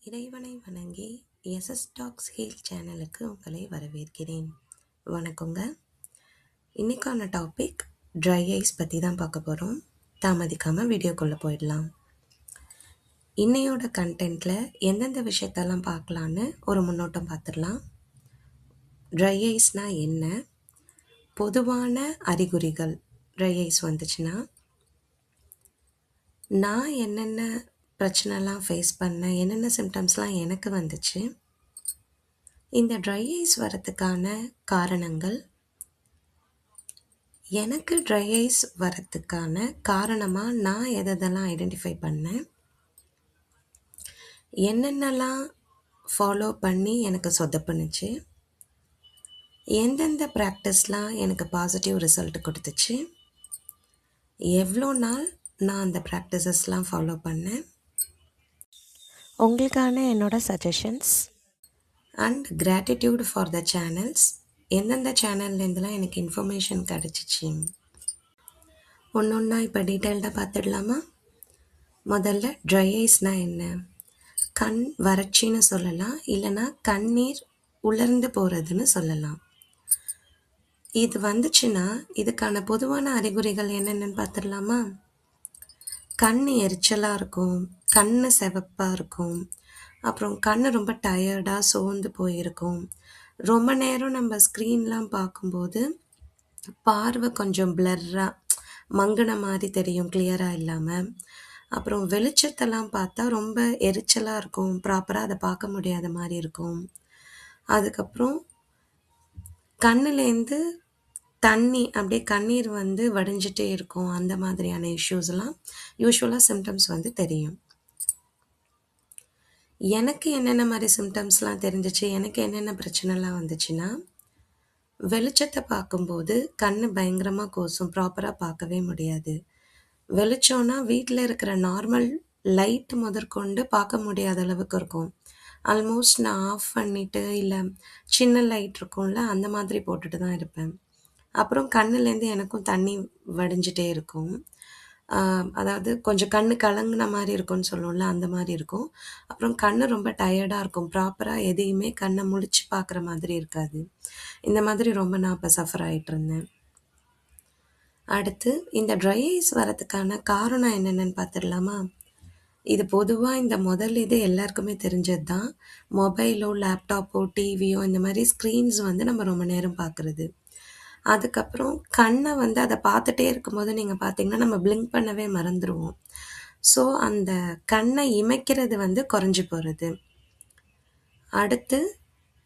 இறைவனை வணங்கி SS tax heel சேனலுக்கு உங்களை வரவேற்கிறேன். வணக்கங்க. இன்னைக்கான டாபிக் ட்ரை ஐஸ் பற்றி தான் பார்க்க போகிறோம். தாமதிக்காமல் வீடியோக்குள்ளே போயிடலாம். இன்னையோட கண்டென்ட்டில் எந்தெந்த விஷயத்தெல்லாம் பார்க்கலான்னு ஒரு முன்னோட்டம் பார்த்துடலாம். ட்ரை ஐஸ்னால் என்ன, பொதுவான அறிகுறிகள் ட்ரை ஐஸ் வந்துச்சுன்னா நான் என்னென்ன பிரச்சனைலாம் ஃபேஸ் பண்ணேன், என்னென்ன சிம்டம்ஸ்லாம் எனக்கு வந்துச்சு, இந்த ட்ரை ஐஸ் வரத்துக்கான காரணங்கள், எனக்கு ட்ரை ஐஸ் வரத்துக்கான காரணமாக நான் எதெல்லாம் ஐடென்டிஃபை பண்ணேன், என்னென்னலாம் ஃபாலோ பண்ணி எனக்கு சொதப்புனுச்சு, எந்தெந்த ப்ராக்டிஸ்லாம் எனக்கு பாசிட்டிவ் ரிசல்ட் கொடுத்துச்சு, எவ்வளோ நாள் நான் அந்த ப்ராக்டிசஸ்லாம் ஃபாலோ பண்ணேன், உங்களுக்கான என்னோட suggestions and gratitude for the channels, எந்தெந்த சேனல்லேருந்துலாம் எனக்கு இன்ஃபர்மேஷன் கிடச்சிச்சு, ஒன்று ஒன்றா இப்போ டீட்டெயில்டாக பார்த்துடலாமா? முதல்ல ட்ரை ஐஸ்னால் என்ன? கண் வறட்சின்னு சொல்லலாம், இல்லைன்னா கண்ணீர் உலர்ந்து போகிறதுன்னு சொல்லலாம். இது வந்துச்சுன்னா இதுக்கான பொதுவான அறிகுறிகள் என்னென்னு பார்த்துடலாமா? கண் எரிச்சலாக இருக்கும், கண் சிவப்பாக இருக்கும், அப்புறம் கண் ரொம்ப டயர்டாக சோர்ந்து போயிருக்கும், ரொம்ப நேரம் நம்ம ஸ்க்ரீன்லாம் பார்க்கும்போது பார்வை கொஞ்சம் பிளர்ராக மங்கின மாதிரி தெரியும், கிளியராக இல்லாமல். அப்புறம் வெளிச்சத்தெல்லாம் பார்த்தா ரொம்ப எரிச்சலாக இருக்கும், ப்ராப்பராக அதை பார்க்க முடியாத மாதிரி இருக்கும். அதுக்கப்புறம் கண்ணுலேருந்து தண்ணி அப்படியே கண்ணீர் வந்து வடிஞ்சிட்டே இருக்கும். அந்த மாதிரியான இஷ்யூஸ்லாம் யூஸ்வலாக சிம்டம்ஸ் வந்து தெரியும். எனக்கு என்னென்ன மாதிரி சிம்டம்ஸ்லாம் தெரிஞ்சிச்சு, எனக்கு என்னென்ன பிரச்சனைலாம் வந்துச்சுன்னா, வெளிச்சத்தை பார்க்கும்போது கண் பயங்கரமாக கூசும், ப்ராப்பராக பார்க்கவே முடியாது. வெளிச்சம்னா வீட்டில் இருக்கிற நார்மல் லைட் முதற்கொண்டு பார்க்க முடியாத அளவுக்கு இருக்கும். ஆல்மோஸ்ட் நான் ஆஃப் பண்ணிவிட்டு இல்லை சின்ன லைட் இருக்கும்ல அந்த மாதிரி போட்டுட்டு தான் இருப்பேன். அப்புறம் கண்ணுலேருந்து எனக்கும் தண்ணி வடிஞ்சிட்டே இருக்கும். அதாவது கொஞ்சம் கண் கலங்கின மாதிரி இருக்கும்னு சொல்லுவோம்ல, அந்த மாதிரி இருக்கும். அப்புறம் கண் ரொம்ப டயர்டாக இருக்கும், ப்ராப்பராக எதையுமே கண்ணை முழிச்சு பார்க்குற மாதிரி இருக்காது. இந்த மாதிரி ரொம்ப நான் இப்போ சஃபர் ஆகிட்டு இருந்தேன். அடுத்து இந்த ட்ரை ஐஸ் வரதுக்கான காரணம் என்னென்னு பார்த்துடலாமா? இது பொதுவாக இந்த முதல் இது எல்லாருக்குமே தெரிஞ்சது தான். மொபைலோ லேப்டாப்போ டிவியோ இந்த மாதிரி ஸ்க்ரீன்ஸ் வந்து நம்ம ரொம்ப நேரம் பார்க்குறது. அதுக்கப்புறம் கண்ணை வந்து அதை பார்த்துட்டே இருக்கும்போது நீங்கள் பார்த்தீங்கன்னா நம்ம பிளிங்க் பண்ணவே மறந்துடுவோம். ஸோ அந்த கண்ணை இமைக்கிறது வந்து குறைஞ்சி போகிறது. அடுத்து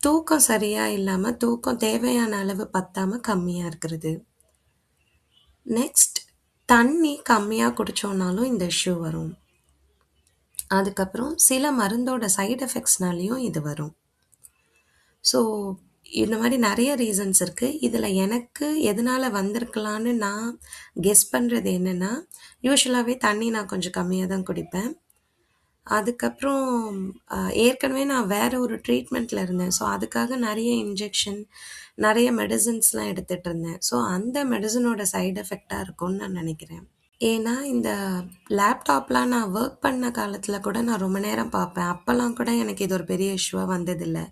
தூக்கம் சரியாக இல்லாமல் தூக்கம் தேவையான அளவு பத்தாமல் கம்மியாக இருக்கிறது. நெக்ஸ்ட் தண்ணி கம்மியாக குடித்தோன்னாலும் இந்த இஷ்யூ வரும். அதுக்கப்புறம் சில மருந்தோட சைடு எஃபெக்ட்ஸ்னாலேயும் இது வரும். ஸோ இந்த மாதிரி நிறைய ரீசன்ஸ் இருக்குது. இதில் எனக்கு எதனால் வந்திருக்கலான்னு நான் கெஸ் பண்ணுறது என்னென்னா, யூஸ்வலாகவே தண்ணி நான் கொஞ்சம் கம்மியாக தான் குடிப்பேன். அதுக்கப்புறம் ஏற்கனவே நான் வேறு ஒரு ட்ரீட்மெண்ட்டில் இருந்தேன். ஸோ அதுக்காக நிறைய இன்ஜெக்ஷன், நிறைய மெடிசன்ஸ்லாம் எடுத்துகிட்டு இருந்தேன். ஸோ அந்த மெடிசனோட சைடு எஃபெக்டாக இருக்கும்னு நான் நினைக்கிறேன். ஏன்னா இந்த லேப்டாப்லாம் நான் ஒர்க் பண்ண காலத்தில் கூட நான் ரொம்ப நேரம் பார்ப்பேன். அப்போல்லாம் கூட எனக்கு இது ஒரு பெரிய இஷ்யூவாக வந்ததில்லை.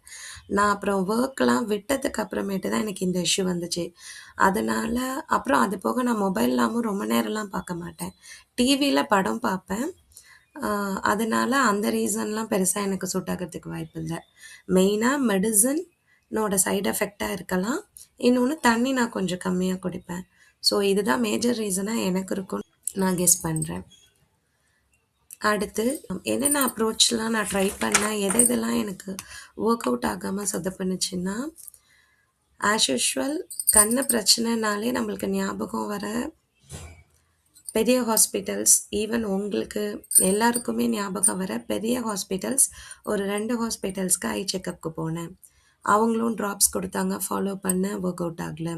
நான் அப்புறம் ஒர்க்கெலாம் விட்டதுக்கு அப்புறமேட்டு தான் எனக்கு இந்த இஷ்யூ வந்துச்சு. அதனால் அப்புறம் அது போக நான் மொபைல்லாமும் ரொம்ப நேரம்லாம் பார்க்க மாட்டேன். டிவியில் படம் பார்ப்பேன். அதனால் அந்த ரீசன்லாம் பெருசாக எனக்கு சூட் ஆகிறதுக்கு வாய்ப்பு இல்லை. மெயினாக மெடிசனோட சைடு எஃபெக்டாக இருக்கலாம். இன்னொன்று தண்ணி நான் கொஞ்சம் கம்மியாக குடிப்பேன். ஸோ இதுதான் மேஜர் ரீசனாக எனக்கு இருக்கும் நான் கெஸ் பண்ணுறேன். அடுத்து என்னென்ன அப்ரோச்லாம் நான் ட்ரை பண்ணேன், எதெல்லாம் எனக்கு ஒர்க் அவுட் ஆகாமல் சொதப்புனுச்சுன்னா, ஆஸ் யூஷுவல் கண்ணு பிரச்சனைனாலே நம்மளுக்கு ஞாபகம் வர பெரிய ஹாஸ்பிட்டல்ஸ், ஈவன் உங்களுக்கு எல்லாருக்குமே ஞாபகம் வர பெரிய ஹாஸ்பிட்டல்ஸ், ஒரு 2 ஹாஸ்பிட்டல்ஸ்க்கு ஐ செக்கப்புக்கு போனேன். அவங்களும் ட்ராப்ஸ் கொடுத்தாங்க, ஃபாலோ பண்ண, ஒர்க் அவுட் ஆகலை.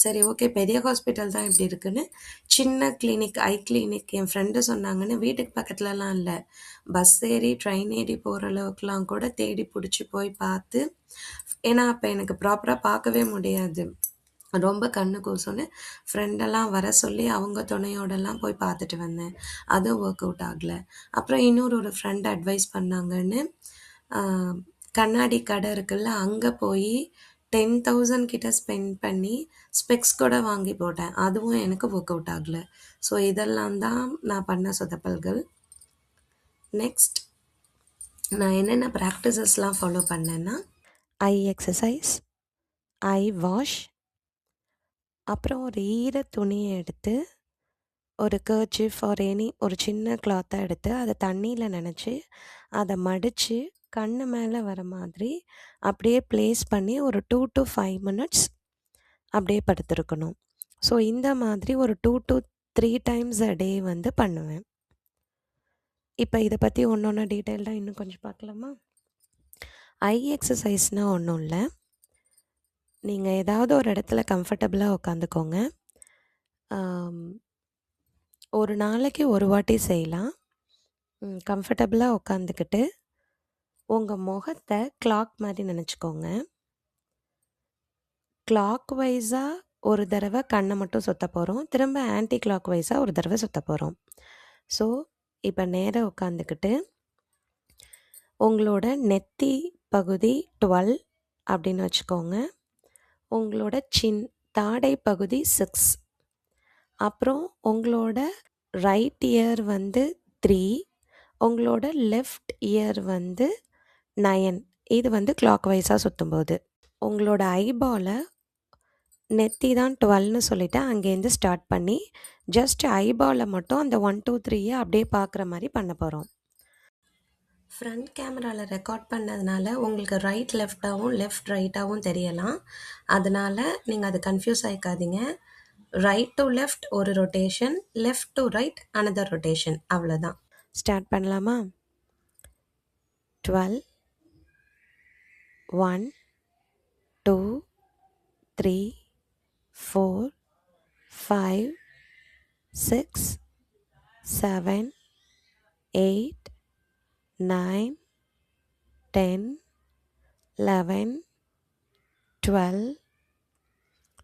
சரி ஓகே, பெரிய ஹாஸ்பிட்டல் தான் இப்படி இருக்குன்னு சின்ன கிளினிக், ஐ கிளினிக் என் ஃப்ரெண்டு சொன்னாங்கன்னு வீட்டுக்கு பக்கத்துலலாம் இல்லை, பஸ் ஏறி ட்ரெயின் ஏறி போகிற அளவுக்குலாம் கூட தேடி பிடிச்சி போய் பார்த்து, ஏன்னா அப்போ எனக்கு ப்ராப்பராக பார்க்கவே முடியாது, ரொம்ப கண்ணு கூசுன்னு ஃப்ரெண்டெல்லாம் வர சொல்லி அவங்க துணையோடலாம் போய் பார்த்துட்டு வந்தேன். அதுவும் ஒர்க் அவுட் ஆகலை. அப்புறம் இன்னொரு ஃப்ரெண்ட் அட்வைஸ் பண்ணாங்கன்னு கண்ணாடி கடை இருக்குல்ல, அங்கே போய் 10,000 கிட்ட ஸ்பெண்ட் பண்ணி ஸ்பெக்ஸ் கூட வாங்கி போட்டேன். அதுவும் எனக்கு ஒர்க் அவுட் ஆகலை. ஸோ இதெல்லாம் தான் நான் பண்ண சொதப்பல்கள். நெக்ஸ்ட் நான் என்னென்ன ப்ராக்டிசஸ்லாம் ஃபாலோ பண்ணேன்னா, ஐ எக்ஸசைஸ், ஐ வாஷ், அப்புறம் ஒரு ஈர துணியை எடுத்து ஒரு கர்ச்சிஃப் ஆர் ஒரு சின்ன கிளாத்தை எடுத்து அதை தண்ணியில் நனைச்சி அதை மடித்து கண்ணு மேலே வர மாதிரி அப்படியே ப்ளேஸ் பண்ணி ஒரு 2 to 5 minutes அப்படியே படுத்திருக்கணும். ஸோ இந்த மாதிரி ஒரு 2 to 3 times a day வந்து பண்ணுவேன். இப்போ இதை பற்றி ஒன்று டீட்டெயில்டாக இன்னும் கொஞ்சம் பார்க்கலாமா? ஐ எக்ஸசைஸ்னால் ஒன்றும் இல்லை, நீங்கள் ஏதாவது ஒரு இடத்துல கம்ஃபர்டபுளாக உட்காந்துக்கோங்க. ஒரு நாளைக்கு ஒரு வாட்டி செய்யலாம். கம்ஃபர்டபுளாக உட்காந்துக்கிட்டு உங்கள் முகத்தை கிளாக் மாதிரி நினச்சிக்கோங்க. கிளாக் வைஸாக ஒரு தடவை கண்ணை மட்டும் சுற்ற போகிறோம், திரும்ப ஆன்டி கிளாக் வைஸாக ஒரு தடவை சுற்ற போகிறோம். ஸோ இப்போ நேராக உட்காந்துக்கிட்டு உங்களோட நெத்தி பகுதி 12 அப்படின்னு வச்சுக்கோங்க. உங்களோட தாடை பகுதி 6, அப்புறம் உங்களோட ரைட் இயர் வந்து 3, உங்களோட லெஃப்ட் இயர் வந்து 9. இது வந்து கிளாக் வைஸாக சுற்றும்போது உங்களோட ஐபாலை நெத்தி தான் 12ன்னு சொல்லிவிட்டு அங்கேருந்து ஸ்டார்ட் பண்ணி ஜஸ்ட் ஐபாலை மட்டும் அந்த 1 2 3 அப்படியே பார்க்குற மாதிரி பண்ண போகிறோம். ஃப்ரண்ட் கேமராவில் ரெக்கார்ட் பண்ணதுனால உங்களுக்கு ரைட் லெஃப்டாகவும் லெஃப்ட் ரைட்டாகவும் தெரியலாம். அதனால் நீங்கள் அது கன்ஃபியூஸ் ஆகிக்காதீங்க. ரைட் டு லெஃப்ட் ஒரு rotation, left to right another rotation, அவ்வளோதான். ஸ்டார்ட் பண்ணலாமா? 12, 1 2 3 4 5 6 7 8 9 10 11 12.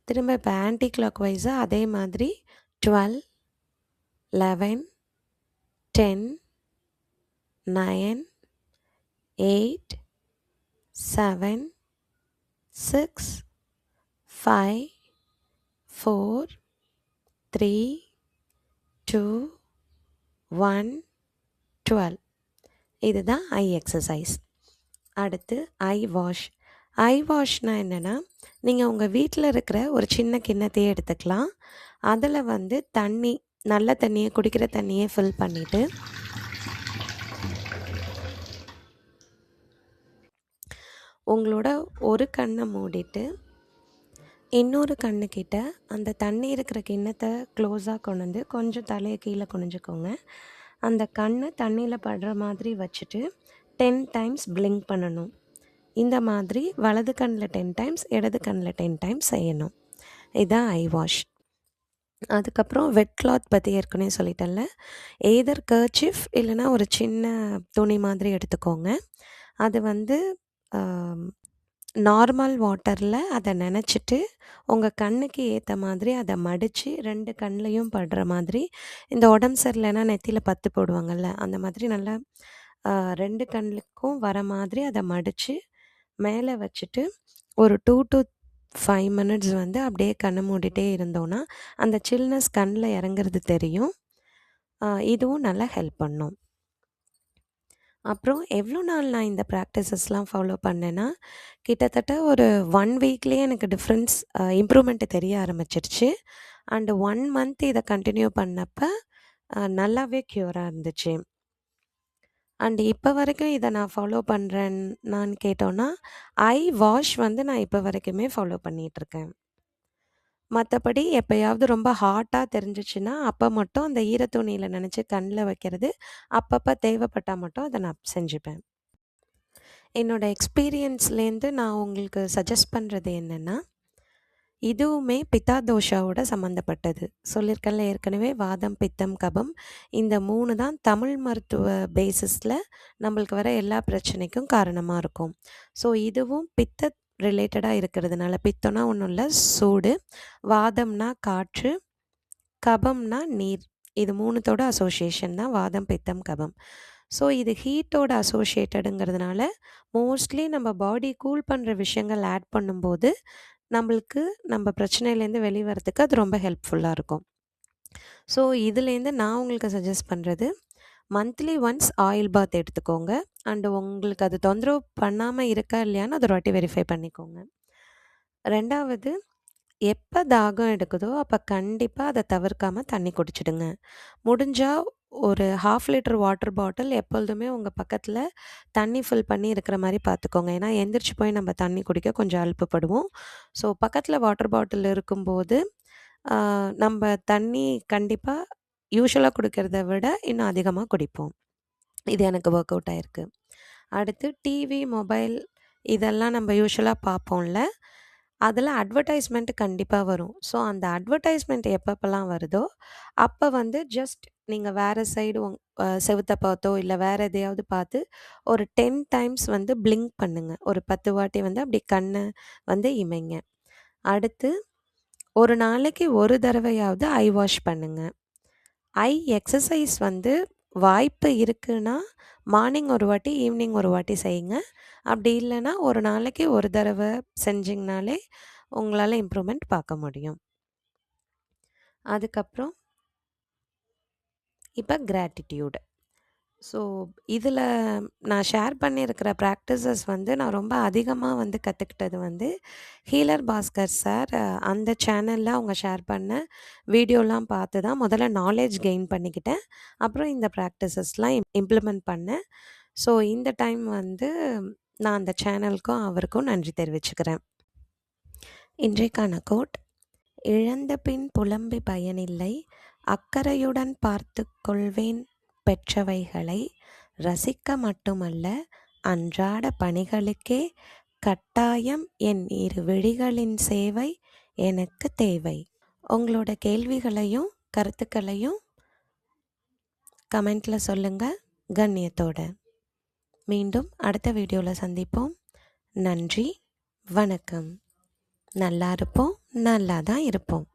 திரும்ப இப்போ ஆன்டி கிளாக் வைஸாக அதே மாதிரி 12 11 10 9 8 7 6 5 4 3 2 1 12. இதுதான் ஐ எக்ஸசைஸ். அடுத்து ஐ வாஷ். ஐ வாஷ்னால் என்னென்னா, நீங்கள் உங்கள் வீட்டில் இருக்கிற ஒரு சின்ன கிண்ணத்தையே எடுத்துக்கலாம். அதில் வந்து நல்ல தண்ணியை, குடிக்கிற தண்ணியை ஃபில் பண்ணிவிட்டு உங்களோட ஒரு கண்ணை மூடிட்டு இன்னொரு கண்ணுக்கிட்ட அந்த தண்ணி இருக்கிற கிண்ணத்தை க்ளோஸாக கொண்டு வந்து கொஞ்சம் தலையை கீழே குனிஞ்சுக்கோங்க. அந்த கண்ணை தண்ணியில் படுற மாதிரி வச்சுட்டு 10 times பிளிங்க் பண்ணணும். இந்த மாதிரி வலது கண்ணில் 10 times, இடது கண்ணில் 10 times செய்யணும். இதுதான் ஐ வாஷ். அதுக்கப்புறம் வெட் கிளாத் பற்றி ஏற்கனவே சொல்லிட்டேன்ல, எய்தர் கர்ச்சிஃப் இல்லைனா ஒரு சின்ன துணி மாதிரி எடுத்துக்கோங்க. அது வந்து நார்மல் வாட்டரில் அதை நனைச்சிட்டு உங்கள் கண்ணுக்கு ஏற்ற மாதிரி அதை மடித்து 2 கண்ணிலையும் படுற மாதிரி, இந்த உடம்பு சரியில்லைன்னா நெத்தியில் பத்து போடுவாங்கள்ல, அந்த மாதிரி நல்லா 2 கண்ணுக்கும் வர மாதிரி அதை மடித்து மேலே வச்சுட்டு ஒரு 2 to 5 minutes வந்து அப்படியே கண்ணை மூடிட்டே இருந்தோன்னா அந்த சில்னஸ் கண்ணில் இறங்குறது தெரியும். இதுவும் நல்லா ஹெல்ப் பண்ணும். அப்புறம் எவ்வளோ நாள் நான் இந்த ப்ராக்டிசஸ்லாம் ஃபாலோ பண்ணேன்னா, கிட்டத்தட்ட ஒரு 1 வீக்லேயே எனக்கு இம்ப்ரூவ்மெண்ட்டு தெரிய ஆரம்பிச்சிருச்சு. அண்டு 1 month இதை கண்டினியூ பண்ணப்போ நல்லாவே க்யூராக இருந்துச்சு. அண்டு இப்போ வரைக்கும் இதை நான் ஃபாலோ பண்ணுறேன்னான்னு கேட்டோன்னா, ஐ வாஷ் வந்து நான் இப்போ வரைக்குமே ஃபாலோ பண்ணிகிட்ருக்கேன். மற்றபடி எப்போயாவது ரொம்ப ஹாட்டாக தெரிஞ்சிச்சுன்னா அப்போ மட்டும் அந்த ஈரத்துணியில் நனைச்சி கண்ணில் வைக்கிறது, அப்பப்போ தேவைப்பட்டால் மட்டும் அதை நான் செஞ்சுப்பேன். என்னோடய எக்ஸ்பீரியன்ஸ்லேருந்து நான் உங்களுக்கு சஜஸ்ட் பண்ணுறது என்னென்னா, இதுவுமே பித்தா தோஷாவோட சம்மந்தப்பட்டது. சொல்லியிருக்கேன்ல ஏற்கனவே, வாதம், பித்தம், கபம், இந்த 3 தான் தமிழ் மருத்துவ பேசிஸில் நம்மளுக்கு வர எல்லா பிரச்சனைக்கும் காரணமாக இருக்கும். ஸோ இதுவும் பித்த ரிலேட்டடாக இருக்கிறதுனால, பித்தம்னா ஒன்றும் இல்லை, சூடு, வாதம்னா காற்று, கபம்னா நீர், இது 3தோட அசோசியேஷன் தான் வாதம், பித்தம், கபம். ஸோ இது ஹீட்டோட அசோசியேட்டடுங்கிறதுனால மோஸ்ட்லி நம்ம பாடி கூல் பண்ணுற விஷயங்கள் ஆட் பண்ணும்போது நம்மளுக்கு நம்ம பிரச்சனையிலேருந்து வெளிவரத்துக்கு அது ரொம்ப ஹெல்ப்ஃபுல்லாக இருக்கும். ஸோ இதுலேருந்து நான் உங்களுக்கு சஜஸ்ட் பண்ணுறது, மந்த்லி ஒன்ஸ் ஆயில் பாத் எடுத்துக்கோங்க. அண்டு உங்களுக்கு அது தொந்தரவு பண்ணாமல் இருக்கா இல்லையான்னு அது ஒரு வாட்டி வெரிஃபை பண்ணிக்கோங்க. 2வது, எப்போ தாகம் எடுக்குதோ அப்போ கண்டிப்பாக அதை தவிர்க்காமல் தண்ணி குடிச்சிடுங்க. முடிஞ்சால் ஒரு 1/2 லிட்டர் வாட்டர் பாட்டில் எப்பொழுதுமே உங்கள் பக்கத்தில் தண்ணி ஃபில் பண்ணி இருக்கிற மாதிரி பார்த்துக்கோங்க. ஏன்னா எந்திரிச்சு போய் நம்ம தண்ணி குடிக்க கொஞ்சம் அலுப்புப்படுவோம். ஸோ பக்கத்தில் வாட்டர் பாட்டில் இருக்கும்போது நம்ம தண்ணி கண்டிப்பாக யூஷுவலாக குடிக்கிறத விட இன்னும் அதிகமாக குடிப்போம். இது எனக்கு ஒர்க் அவுட் ஆயிருக்கு. அடுத்து டிவி, மொபைல் இதெல்லாம் நம்ம யூஷுவலாக பார்ப்போம்ல, அதில் அட்வர்டைஸ்மெண்ட் கண்டிப்பாக வரும். ஸோ அந்த அட்வர்டைஸ்மெண்ட் எப்பப்போலாம் வருதோ அப்போ வந்து ஜஸ்ட் நீங்கள் வேறு சைடு செவுத்த பார்த்தோ இல்லை வேறு எதையாவது பார்த்து ஒரு 10 டைம்ஸ் வந்து பிளிங்க் பண்ணுங்கள். ஒரு 10 வாட்டி வந்து அப்படி கண்ணை வந்து இமைங்க. அடுத்து ஒரு நாளைக்கு ஒரு தடவையாவது ஐ வாஷ் பண்ணுங்கள். ஐ எக்ஸசைஸ் வந்து வாய்ப்பு இருக்குன்னா மார்னிங் ஒரு வாட்டி, ஈவினிங் ஒரு வாட்டி செய்யுங்க. அப்படி இல்லைன்னா ஒரு நாளைக்கு ஒரு தடவை செஞ்சிங்கனாலே உங்களால் இம்ப்ரூவ்மெண்ட் பார்க்க முடியும். அதுக்கப்புறம் இப்போ கிராட்டிடியூடு. ஸோ இதில் நான் ஷேர் பண்ணியிருக்கிற ப்ராக்டிசஸ் வந்து நான் ரொம்ப அதிகமாக வந்து கற்றுக்கிட்டது வந்து ஹீலர் பாஸ்கர் சார் அந்த சேனலில் அவங்க ஷேர் பண்ண வீடியோலாம் பார்த்து தான் முதல்ல நாலேஜ் கெயின் பண்ணிக்கிட்டேன். அப்புறம் இந்த ப்ராக்டிசஸ்லாம் இம்ப்ளிமெண்ட் பண்ணேன். ஸோ இந்த டைம் வந்து நான் அந்த சேனலுக்கும் அவருக்கும் நன்றி தெரிவிச்சுக்கிறேன். இன்றைக்கான கோட்: இழந்த பின் புலம்பி பயனில்லை, அக்கறையுடன் பார்த்து கொள்வேன் பெற்றவைகளை, ரசிக்க மட்டுமல்ல அன்றாட பணிகளுக்கே கட்டாயம் என் இரு விழிகளின் சேவை எனக்கு தேவை. உங்களோட கேள்விகளையும் கருத்துக்களையும் கமெண்ட்டில் சொல்லுங்கள். கண்ணியத்தோட மீண்டும் அடுத்த வீடியோவில் சந்திப்போம். நன்றி, வணக்கம். நல்லா இருப்போம், நல்லா தான் இருப்போம்.